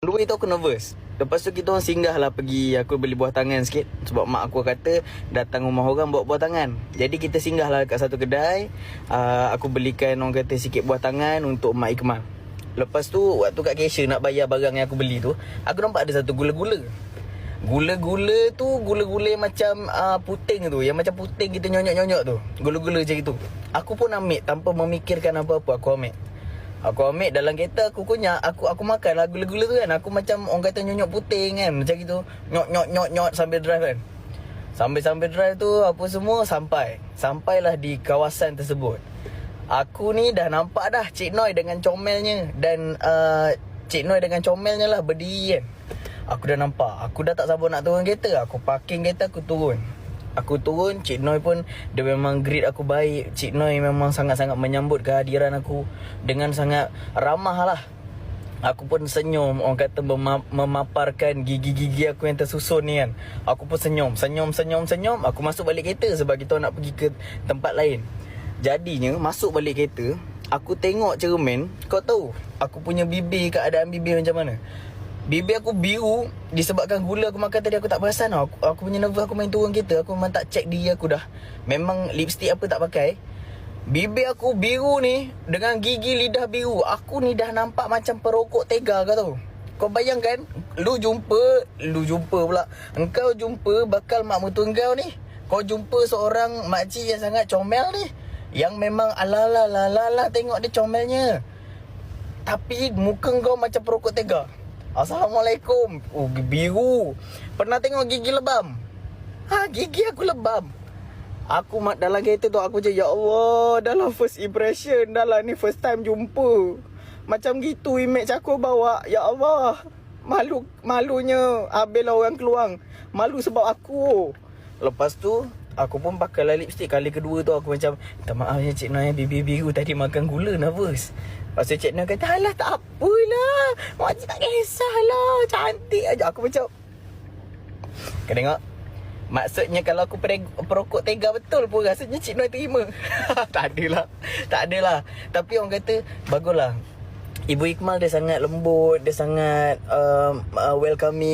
Dua itu aku nervous. Lepas tu kita orang singgah lah pergi, aku beli buah tangan sikit. Sebab mak aku kata datang rumah orang bawa buah tangan. Jadi kita singgah lah kat satu kedai. Aku belikan orang kata sikit buah tangan untuk Mak Ikmal. Lepas tu waktu kat cashier nak bayar barang yang aku beli tu, aku nampak ada satu gula-gula. Gula-gula tu gula-gula yang macam puting tu. Yang macam puting kita nyonyok-nyonyok tu. Gula-gula macam itu. Aku pun ambil tanpa memikirkan apa-apa. Aku ambil dalam kereta, aku kunyah, aku makan lah gula-gula tu kan. Aku macam orang kata nyonyok puting kan, macam gitu. Nyot sambil drive kan. Sambil drive tu apa semua sampailah di kawasan tersebut. Aku ni dah nampak dah Cik Noi dengan comelnya. Dan Cik Noi dengan comelnya lah berdiri kan. Aku dah nampak. Aku dah tak sabar nak turun kereta. Aku parking kereta, aku turun. Cik Noi pun dia memang greet aku baik. Cik Noi memang sangat-sangat menyambut kehadiran aku dengan sangat ramah lah. Aku pun senyum, orang kata memaparkan gigi-gigi aku yang tersusun ni kan. Aku pun senyum. Aku masuk balik kereta sebab kita nak pergi ke tempat lain. Jadinya masuk balik kereta, aku tengok cermin. Kau tahu aku punya bibir, keadaan bibir macam mana? Bibir aku biru disebabkan gula aku makan tadi. Aku tak perasan tau. Aku punya nervous, aku main turun kereta. Aku memang tak check diri aku dah. Memang lipstick apa tak pakai. Bibir aku biru ni dengan gigi lidah biru. Aku ni dah nampak macam perokok tega kau tahu. Kau bayangkan, lu jumpa pula. Engkau jumpa bakal mak mertua kau ni. Kau jumpa seorang makcik yang sangat comel ni. Yang memang ala-la tengok dia comelnya. Tapi muka kau macam perokok tega. Assalamualaikum. Oh, biru. Pernah tengok gigi lebam? Gigi aku lebam. Aku dalam kereta tu aku macam, ya Allah, dalam first impression, dalam ni first time jumpa. Macam gitu image aku bawa. Ya Allah. Malunya habislah orang keluar. Malu sebab aku. Lepas tu aku pun pakai lah lipstick. Kali kedua tu aku macam, minta maaf ya Cik Noi, bibir biru tadi makan gula, nervous. Lepas tu Cik Noi kata, alah tak apalah, makcik tak kisahlah, cantik aja. Aku macam, kau tengok, maksudnya kalau aku perokok tega betul pun rasanya Cik Noi terima. Tak adalah. Tapi orang kata baguslah, Ibu Ikmal dia sangat lembut, dia sangat welcoming.